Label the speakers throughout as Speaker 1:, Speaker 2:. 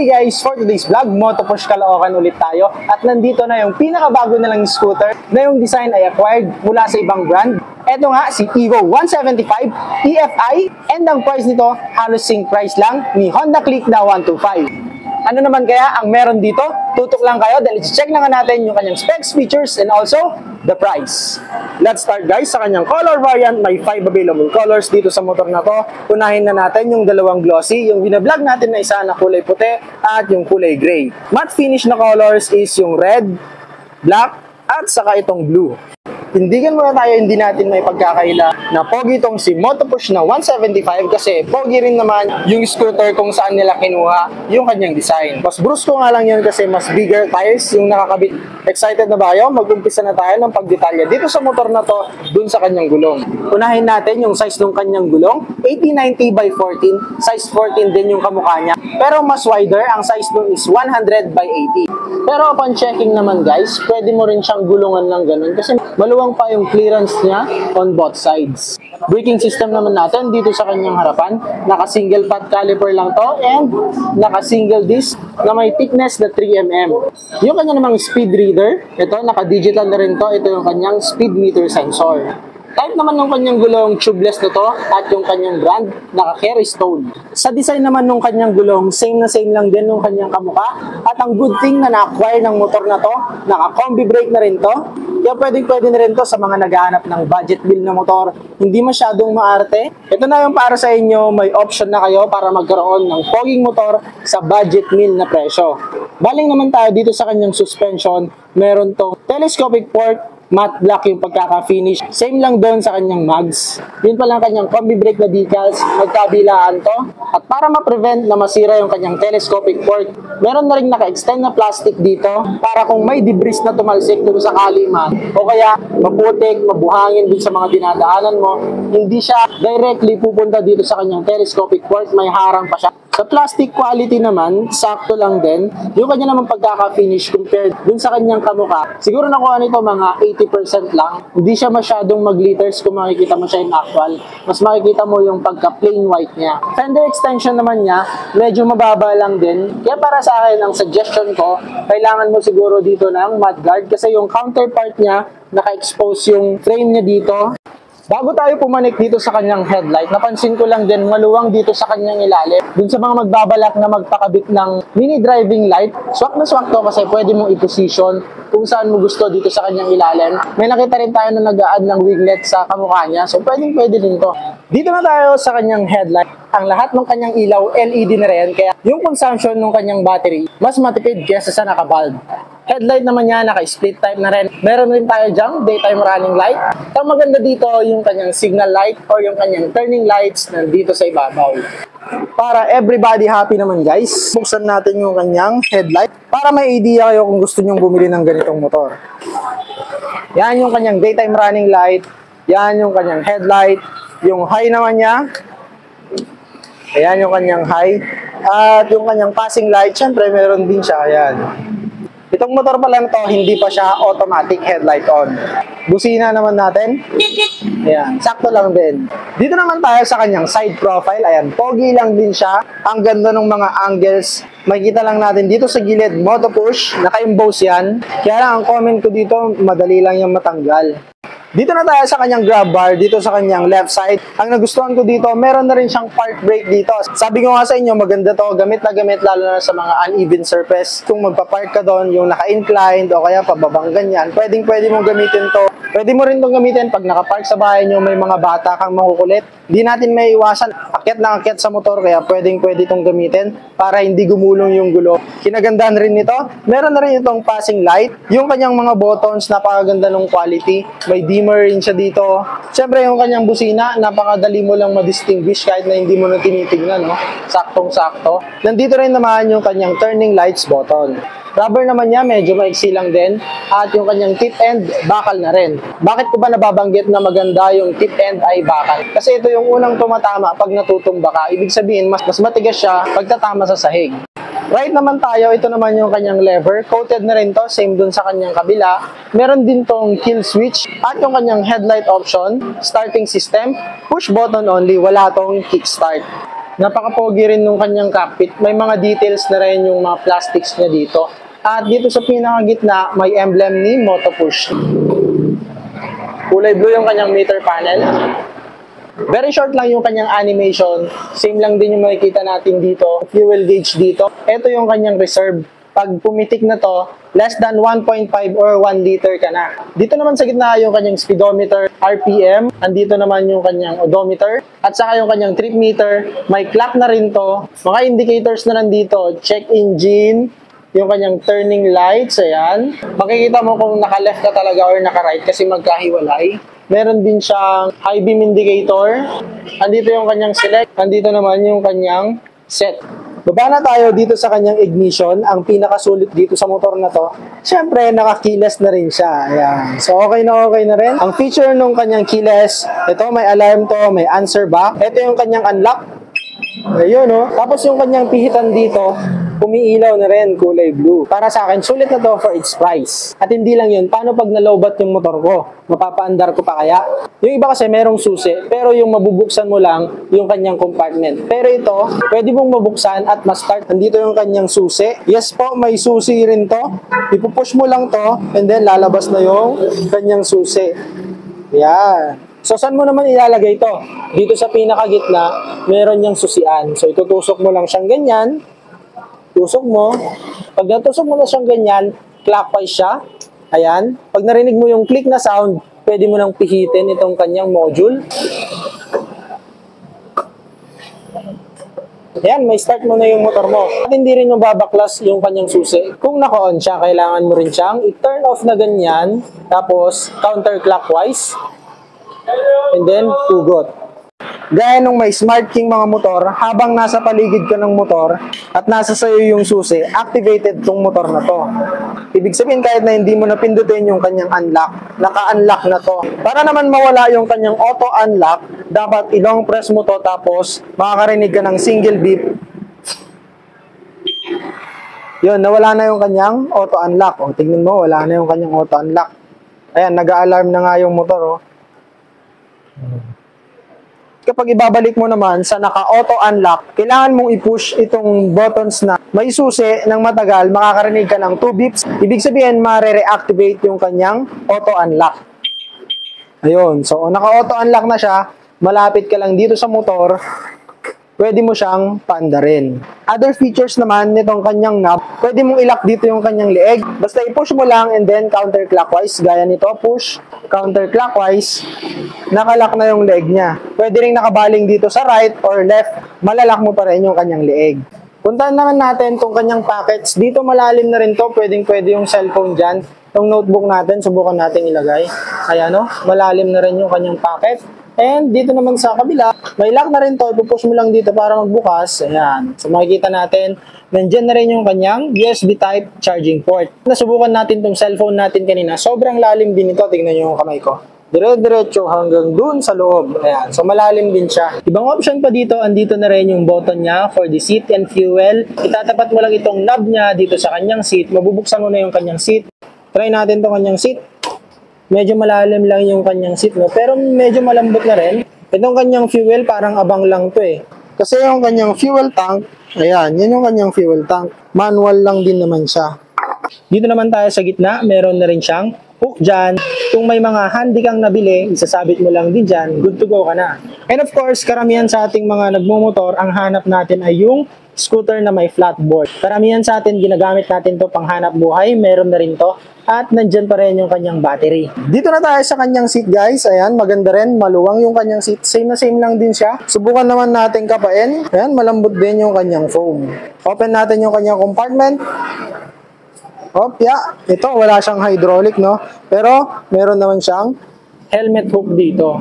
Speaker 1: Hey guys, for today's vlog, Motopush Caloocan ulit tayo at nandito na yung pinakabago na lang scooter na yung design ay acquired mula sa ibang brand. Ito nga si Evo 175 EFI and ang price nito halos same price lang ni Honda Click na 125. Ano naman kaya ang meron dito? Tutok lang kayo dahil check na nga natin yung kanyang specs, features, and also the price. Let's start guys sa kanyang color variant. May 5 available colors dito sa motor na to. Unahin na natin yung dalawang glossy. Yung binablog natin na isa na kulay puti at yung kulay gray. Matte finish na colors is yung red, black, at saka itong blue. Tindigan muna tayo, hindi natin may pagkakaila na pogi itong si Motopush na 175 kasi pogi rin naman yung scooter kung saan nila kinuha yung kanyang design. Mas brusco nga lang yun kasi mas bigger tires yung nakakabit. Excited na ba kayo? Mag-umpisa na tayo ng pagdetalya dito sa motor na to dun sa kanyang gulong. Unahin natin yung size ng kanyang gulong. 8090 by 14. Size 14 din yung kamukha niya. Pero mas wider, ang size nun is 100 by 80. Pero upon checking naman guys, pwede mo rin siyang gulungan ng ganun kasi maluwang pa yung clearance niya on both sides. Braking system naman natin dito sa kanyang harapan. Naka-single pot caliper lang to and naka-single disc na may thickness na 3mm. Yung kanya namang speed reader, ito naka-digital na rin to. Ito yung kanyang speed meter sensor. Type naman ng kanyang gulong tubeless na to at yung kanyang brand naka-carry stone. Sa design naman ng kanyang gulong, same na same lang din ng kanyang kamukha. At ang good thing na na-acquire ng motor na to, naka-combi brake na rin to. Kaya pwede na rin to sa mga naghahanap ng budget bill na motor. Hindi masyadong maarte. Ito na yung para sa inyo, may option na kayo para magkaroon ng poging motor sa budget meal na presyo. Baling naman tayo dito sa kanyang suspension, meron tong telescopic fork, matte black yung pagkaka-finish. Same lang doon sa kanyang mags. Yun pa lang kanyang combi brake na decals. Magkabilaan to. At para ma-prevent na masira yung kanyang telescopic fork, meron na rin naka-extend na plastic dito para kung may debris na tumalsik kung sakali man o kaya maputik, mabuhangin din sa mga dinadaanan mo, hindi siya directly pupunta dito sa kanyang telescopic fork, may harang pa siya. Sa plastic quality naman, sakto lang din. Yung kanya naman pagkaka-finish compared dun sa kanyang kamukha, siguro nakuha nito mga 80% lang. Hindi siya masyadong mag-glitters kung makikita mo siya in actual. Mas makikita mo yung pagka-plain white niya. Fender extension naman niya, medyo mababa lang din. Kaya para sa akin, ang suggestion ko, kailangan mo siguro dito ng mudguard kasi yung counterpart niya, naka-expose yung frame niya dito. Bago tayo pumanik dito sa kanyang headlight, napansin ko lang din maluwang dito sa kanyang ilalim. Dun sa mga magbabalak na magpakabit ng mini driving light, swak na swak to kasi pwede mong i-position kung saan mo gusto dito sa kanyang ilalim. May nakita rin tayo na nag-a-add ng winglet sa kamukha niya, so pwede din to. Dito na tayo sa kanyang headlight. Ang lahat ng kanyang ilaw LED na rin, kaya yung consumption ng kanyang battery mas matipid kesa sa naka-bulb. Headlight naman niya, naka-split type na rin. Meron rin tayo dyan, daytime running light. Ang maganda dito, yung kanyang signal light or yung kanyang turning lights nandito sa ibabaw. Para everybody happy naman guys, buksan natin yung kanyang headlight para may idea kayo kung gusto nyong bumili ng ganitong motor. Yan yung kanyang daytime running light. Yan yung kanyang headlight. Yung high naman niya. Ayan yung kanyang high. At yung kanyang passing light, syempre meron din siya. Ayan. Itong motor pa lang to, hindi pa siya automatic headlight on. Busina naman natin. Ayan, sakto lang din. Dito naman tayo sa kanyang side profile. Ayan, pogi lang din siya. Ang ganda ng mga angles. Makikita lang natin dito sa gilid, Motopush. Naka-emboss yan. Kaya lang, ang comment ko dito, madali lang yung matanggal. Dito na tayo sa kanyang grab bar, dito sa kanyang left side. Ang nagustuhan ko dito, meron na rin siyang park brake dito. Sabi ko nga sa inyo, maganda to, gamit na gamit lalo na sa mga uneven surface. Kung magpa-park ka doon, yung naka-inclined o kaya pababang ganyan, pwede mong gamitin to. Pwede mo rin itong gamitin pag nakapark sa bahay nyo, may mga bata kang makukulit. Hindi natin may iwasan, akyat na akyat sa motor, kaya pwede itong gamitin para hindi gumulong yung gulo. Kinagandaan rin nito, meron na rin itong passing light. Yung kanyang mga buttons, napakaganda ng quality. May dimmer rin siya dito. Siyempre yung kanyang busina, napakadali mo lang ma-distinguish kahit na hindi mo na tinitignan, no? Saktong-sakto. Nandito rin naman yung kanyang turning lights button. Rubber naman niya, medyo maiksi lang din. At yung kanyang tip end, bakal na rin. Bakit ko ba nababanggit na maganda yung tip end ay bakal? Kasi ito yung unang tumatama pag natutumba ka. Ibig sabihin, mas matigas siya pagtatama sa sahig. Right naman tayo, ito naman yung kanyang lever. Coated na rin to, same dun sa kanyang kabila. Meron din tong kill switch at yung kanyang headlight option, starting system, push button only, wala tong kickstart. Napaka-pogi rin nung kanyang cockpit. May mga details na rin yung mga plastics niya dito. At dito sa pinakagitna, may emblem ni Motopush. Kulay blue yung kanyang meter panel. Very short lang yung kanyang animation. Same lang din yung makikita natin dito. Fuel gauge dito. Ito yung kanyang reserve. Pag pumitik na to, less than 1.5 or 1 liter ka na. Dito naman sa gitna yung kanyang speedometer, RPM. Andito naman yung kanyang odometer. At saka yung kanyang trip meter. May clock na rin to. Mga indicators na nandito. Check engine. Yung kanyang turning lights. Ayan. Makikita mo kung naka-left ka talaga or naka-right kasi magkahiwalay. Meron din siyang high beam indicator. Andito yung kanyang select. Andito naman yung kanyang set. Baba na tayo dito sa kanyang ignition. Ang pinakasulit dito sa motor na to, syempre naka-keyless na rin siya. Ayan. So okay na rin. Ang feature nung kanyang keyless, ito may alarm to, may answer back. Ito yung kanyang unlock. Ayun, no? Tapos yung kanyang pihitan dito, umiilaw na rin, kulay blue. Para sa akin, sulit na to for its price. At hindi lang yun, paano pag nalobat yung motor ko? Mapapaandar ko pa kaya? Yung iba kasi merong susi, pero yung mabubuksan mo lang yung kanyang compartment. Pero ito, pwede mong mabuksan at ma-start. Nandito yung kanyang susi. Yes po, may susi rin to. Ipupush mo lang to, and then lalabas na yung kanyang susi. Yan. So, saan mo naman ilalagay ito? Dito sa pinakagitna, meron niyang susian. So, itutusok mo lang siyang ganyan. Tusok mo. Pag natusok mo na siyang ganyan, clockwise siya. Ayan. Pag narinig mo yung click na sound, pwede mo nang pihitin itong kanyang module. Ayan, may start mo na yung motor mo. At hindi rin yung babaklas yung kanyang susi. Kung naka-on siya, kailangan mo rin siyang i-turn off na ganyan. Tapos, counterclockwise. And then, pugot. Gaya nung may Smart King mga motor, habang nasa paligid ka ng motor at nasa sayo yung susi, activated tong motor na to. Ibig sabihin kahit na hindi mo napindutin yung kanyang unlock, naka-unlock na to. Para naman mawala yung kanyang auto-unlock, dapat i-long press mo to tapos makakarinig ka ng single beep. Yun, nawala na yung kanyang auto-unlock. O, tingnan mo, wala na yung kanyang auto-unlock. Ayan, nag-a-alarm na nga yung motor, oh. Kapag ibabalik mo naman sa naka-auto unlock, kailangan mong i-push itong buttons na may susi ng matagal, makakarinig ka ng 2 beeps. Ibig sabihin, mare-reactivate yung kanyang auto unlock. Ayun, so naka-auto unlock na siya, malapit ka lang dito sa motor, pwede mo siyang paandarin. Other features naman nitong kanyang knob, pwede mong i-lock dito yung kanyang leeg. Basta i-push mo lang and then counterclockwise. Gaya nito, push, counterclockwise, nakalock na yung leg niya. Pwede rin nakabaling dito sa right or left, malalak mo pa rin yung kanyang leeg. Puntahan naman natin itong kanyang packets. Dito malalim na rin to, pwede yung cellphone dyan. Itong notebook natin, subukan natin ilagay. Ayan, no? Malalim na rin yung kanyang packet. And dito naman sa kabila, may lock na rin to. Ipupush mo lang dito para magbukas. Ayan. So makikita natin, nandyan na rin yung kanyang USB type charging port. Nasubukan natin tong cellphone natin kanina. Sobrang lalim din ito. Tingnan nyo yung kamay ko. Dire-diretso hanggang dun sa loob. Ayan. So malalim din siya. Ibang option pa dito, andito na rin yung button niya for the seat and fuel. Itatapat mo lang itong knob niya dito sa kanyang seat. Mabubuksan mo na yung kanyang seat. Try natin itong kanyang seat. Medyo malalim lang yung kanyang seat, no? Pero medyo malambot na rin. Itong kanyang fuel, parang abang lang to eh. Kasi yung kanyang fuel tank, ayan, yan yung kanyang fuel tank. Manual lang din naman siya. Dito naman tayo sa gitna, meron na rin siyang hook dyan. Kung may mga handy kang nabili, isasabit mo lang din dyan, good to go ka na. And of course, karamihan sa ating mga nagmumotor, ang hanap natin ay yung scooter na may flatboard. Karamihan sa atin, ginagamit natin to pang hanap buhay, meron na rin to. At nandyan pa rin yung kanyang battery. Dito na tayo sa kanyang seat guys. Ayan, maganda rin. Maluwang yung kanyang seat. Same na same lang din siya. Subukan naman natin kapain. Ayan, malambot din yung kanyang foam. Open natin yung kanyang compartment. Hop, yeah. Ito, wala siyang hydraulic, no? Pero, meron naman siyang helmet hook dito.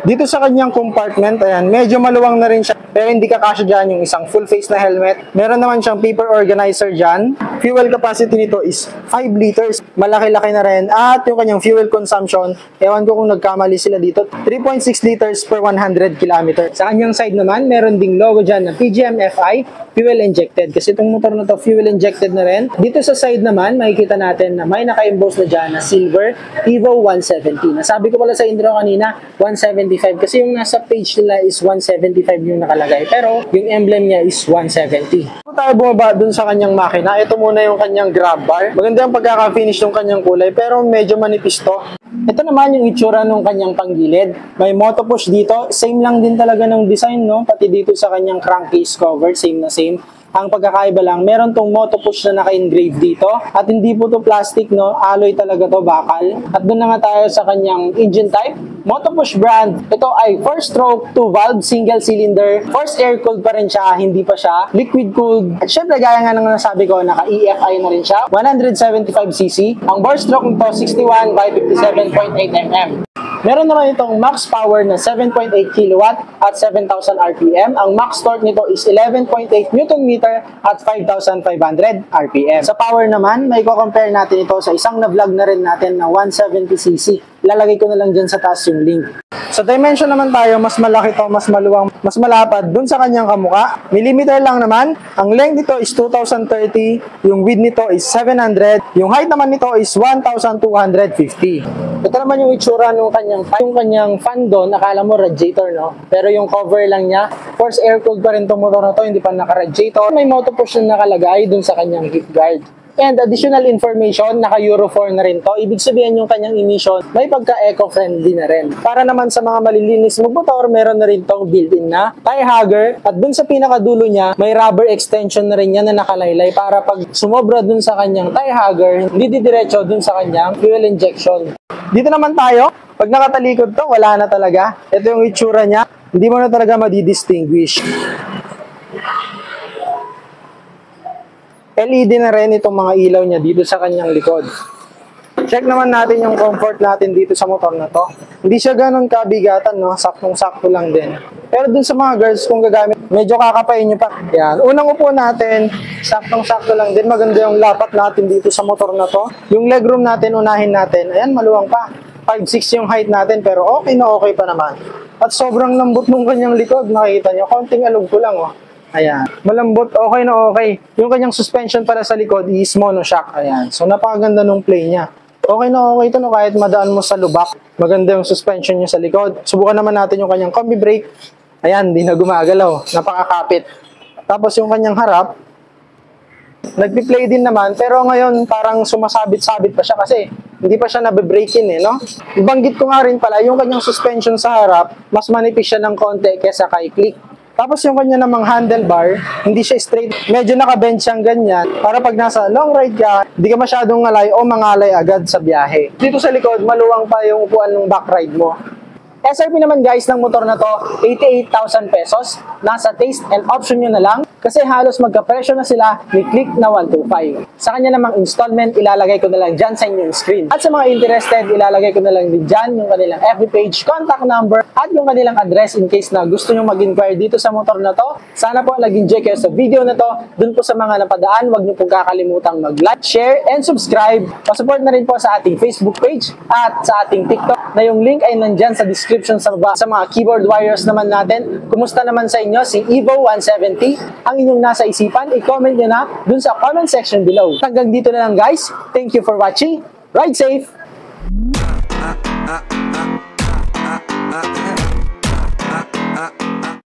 Speaker 1: Dito sa kanyang compartment, ayan, medyo maluwang na rin siya. Pero hindi kakasya dyan yung isang full face na helmet. Meron naman siyang paper organizer dyan. Fuel capacity nito is 5 liters. Malaki-laki na rin. At yung kanyang fuel consumption, ewan ko kung nagkamali sila dito, 3.6 liters per 100 km. Sa kanyang side naman, meron ding logo dyan na PGM-FI, fuel injected. Kasi itong motor na to, fuel injected na rin. Dito sa side naman, makikita natin na may naka-emboss na dyan na silver Evo 170. Nasabi ko pala sa intro kanina, 170 175 kasi yung nasa page nila is 175 yung nakalagay. Pero yung emblem niya is 170. Kung tayo bumaba dun sa kanyang makina, ito muna yung kanyang grab bar. Maganda yung pagkaka-finish ng kanyang kulay pero medyo manipis to. Ito naman yung itsura ng kanyang panggilid. May moto push dito. Same lang din talaga ng design, no? Pati dito sa kanyang crankcase cover, same na same. Ang pagkakaiba lang, meron tong moto push na naka-engrave dito. At hindi po to plastic, no? Alloy talaga to, bakal. At doon na nga tayo sa kanyang engine type. Moto push brand. Ito ay 4-stroke, 2-valve, single cylinder. Forced air cooled pa rin siya, hindi pa siya liquid cooled. At syempre, gaya nga ng nasabi ko, naka-EFI na rin siya. 175cc. Ang bore stroke nito, 61 by 57.8 mm. Meron naman itong max power na 7.8 kW at 7,000 RPM. Ang max torque nito is 11.8 Nm at 5,500 RPM. Sa power naman, may compare natin ito sa isang na-vlog na rin natin na 170cc. Ilalagay ko na lang dyan sa taas yung link. Sa dimension naman tayo, mas malaki to, mas maluwang, mas malapad dun sa kanyang kamuka. Millimeter lang naman. Ang length nito is 2,030. Yung width nito is 700. Yung height naman nito is 1,250. Ito naman yung itsura ng kanyang fan doon. Akala mo radiator, no? Pero yung cover lang niya, forced air cooled pa rin itong motor na to, hindi pa naka-radiator. May motor push na nakalagay dun sa kanyang heat guard. And additional information, naka Euro 4 na rin to. Ibig sabihin yung kanyang emission, may pagka-eco-friendly na rin. Para naman sa mga malilinis magmotor, meron na rin tong built-in na tie hugger. At dun sa pinakadulo niya, may rubber extension na rin yan na nakalaylay para pag sumobra dun sa kanyang tie hugger, hindi didiretso dun sa kanyang fuel injection. Dito naman tayo, pag nakatalikod to, wala na talaga. Ito yung itsura niya, hindi mo na talaga madidistinguish. LED na rin itong mga ilaw niya dito sa kanyang likod. Check naman natin yung comfort natin dito sa motor na to. Hindi siya ganun kabigatan, no? Saktong-sakto lang din. Pero dun sa mga girls, kung gagamit, medyo kakapain nyo pa. Yan. Unang upo natin, saktong-sakto lang din. Maganda yung lapat natin dito sa motor na to. Yung legroom natin, unahin natin. Ayan, maluwang pa. 5'6" yung height natin, pero okay na okay pa naman. At sobrang lambot nung kanyang likod. Makikita nyo, konting alog ko lang, oh. Ayan. Malambot, okay na okay. Yung kanyang suspension para sa likod is monoshock. Ayan. So, napakaganda nung play niya. Okay na okay ito, no? Kahit madaan mo sa lubak. Maganda yung suspension niya sa likod. Subukan naman natin yung kanyang combi brake. Ayan, di na gumagalaw. Napakakapit. Tapos yung kanyang harap, nagpi-play din naman. Pero ngayon, parang sumasabit-sabit pa siya kasi hindi pa siya nabe-break in, no? Ibanggit ko nga rin pala, yung kanyang suspension sa harap, mas manipis siya ng konti kesa kay Click. Tapos yung kanya namang handlebar, hindi siya straight. Medyo naka-bend siyang ganyan para pag nasa long ride ka, hindi ka masyadong ngalay o mangalay agad sa biyahe. Dito sa likod, maluwang pa yung upuan ng back ride mo. SRP naman guys ng motor na to, 88,000 pesos. Nasa taste and option nyo na lang kasi halos magkapresyo na sila ni Click na 125. Sa kanya namang installment, ilalagay ko na lang dyan sa inyong screen. At sa mga interested, ilalagay ko na lang din dyan yung kanilang FB page, contact number, at yung kanilang address in case na gusto nyo mag-inquire dito sa motor na to. Sana po nag-enjoy kayo sa video na to. Dun po sa mga napadaan, huwag nyo pong kakalimutang mag-like, share, and subscribe. Pasupport na rin po sa ating Facebook page at sa ating TikTok na yung link ay nandyan sa description sa baba. Sa mga keyboard warriors naman natin, kumusta naman sa inyo si Evo 170? Ang inyong nasa isipan, i-comment nyo na dun sa comment section below. Hanggang dito na lang guys. Thank you for watching. Ride safe!